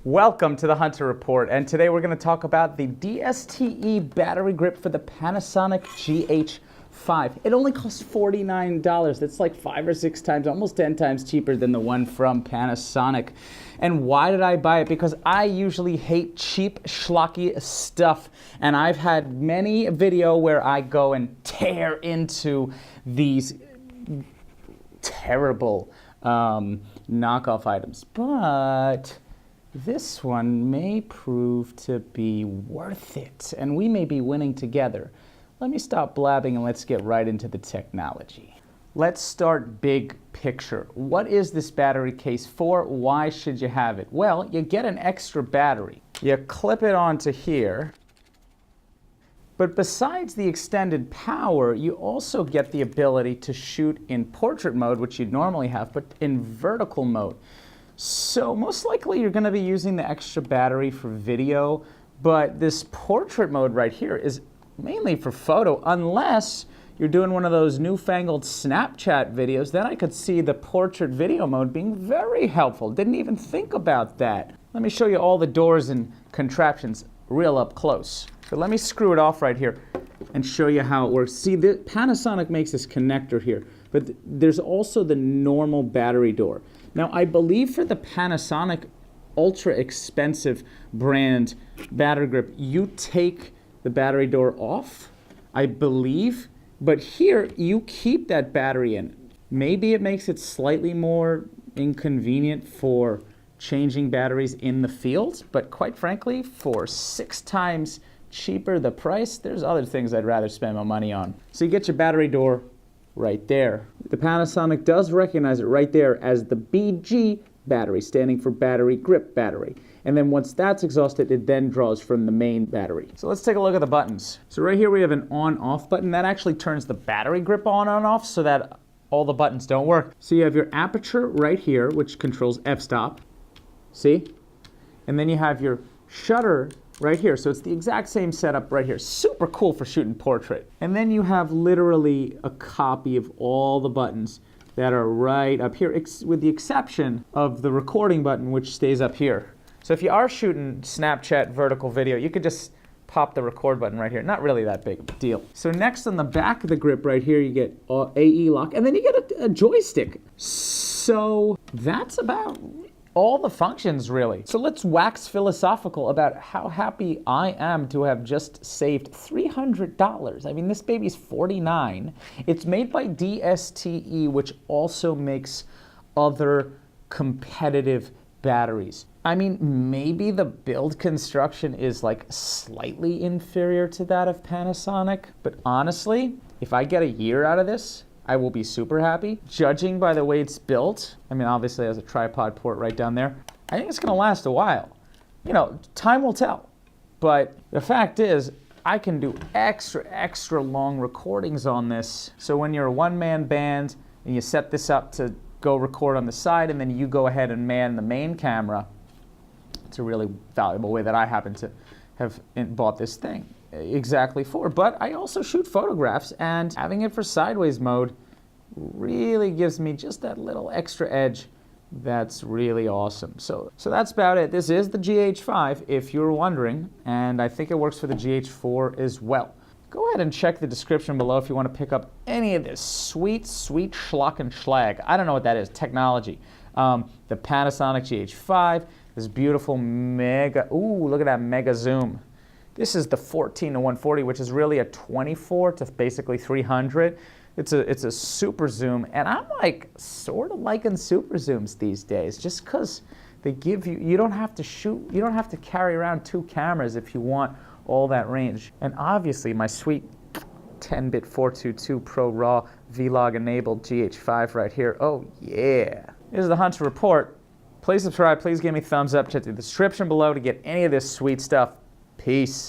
Welcome to the Hunter Report, and today we're going to talk about the DSTE battery grip for the Panasonic GH5. It only costs $49. That's like 5 or 6 times, almost 10 times cheaper than the one from Panasonic. And why did I buy it? Because I usually hate cheap, schlocky stuff, and I've had many a video where I go and tear into these terrible knockoff items. But this one may prove to be worth it, and we may be winning together. Let me stop blabbing and let's get right into the technology. Let's start big picture. What is this battery case for? Why should you have it? Well, you get an extra battery. You clip it onto here. But besides the extended power, you also get the ability to shoot in portrait mode, which you'd normally have, but in vertical mode. So most likely you're going to be using the extra battery for video, but this portrait mode right here is mainly for photo, unless you're doing one of those newfangled Snapchat videos. Then I could see the portrait video mode being very helpful. Didn't even think about that. Let me show you all the doors and contraptions real up close. So let me screw it off right here and show you how it works. See, the Panasonic makes this connector here, but there's also the normal battery door. Now, I believe for the Panasonic ultra expensive brand battery grip, you take the battery door off, I believe, but here you keep that battery in. Maybe it makes it slightly more inconvenient for changing batteries in the field, but quite frankly, for 6 times cheaper the price, there's other things I'd rather spend my money on. So you get your battery door right there. The Panasonic does recognize it right there as the BG battery, standing for battery grip battery. And then once that's exhausted, it then draws from the main battery. So let's take a look at the buttons. So right here we have an on-off button. That actually turns the battery grip on and off so that all the buttons don't work. So you have your aperture right here, which controls f-stop. See? And then you have your shutter right here. So it's the exact same setup right here. Super cool for shooting portrait. And then you have literally a copy of all the buttons that are right up here, with the exception of the recording button, which stays up here. So if you are shooting Snapchat vertical video, you could just pop the record button right here. Not really that big of a deal. So next on the back of the grip right here, you get AE lock, and then you get a joystick. So that's about all the functions, really. So let's wax philosophical about how happy I am to have just saved $300. I mean, this baby's $49. It's made by DSTE, which also makes other competitive batteries. I mean, maybe the build construction is like slightly inferior to that of Panasonic, but honestly, if I get a year out of this, I will be super happy. Judging by the way it's built, I mean, obviously it has a tripod port right down there. I think it's gonna last a while. You know, time will tell. But the fact is, I can do extra long recordings on this. So when you're a one-man band and you set this up to go record on the side and then you go ahead and man the main camera, it's a really valuable way that I happen to have bought this thing exactly for. But I also shoot photographs, and having it for sideways mode really gives me just that little extra edge that's really awesome. So that's about it. This is the GH5, if you're wondering, and I think it works for the GH4 as well. Go ahead and check the description below if you want to pick up any of this sweet schlock and schlag. I don't know what that is, technology. The Panasonic GH5, this beautiful mega, ooh, look at that mega zoom. This is the 14 to 140, which is really a 24 to basically 300. It's a super zoom, and I'm like sort of liking super zooms these days, just because they give you don't have to shoot, you don't have to carry around 2 cameras if you want all that range. And obviously my sweet 10-bit 422 Pro RAW Vlog enabled GH5 right here. Oh yeah. This is the Hunter Report. Please subscribe, please give me a thumbs up, check the description below to get any of this sweet stuff. Peace.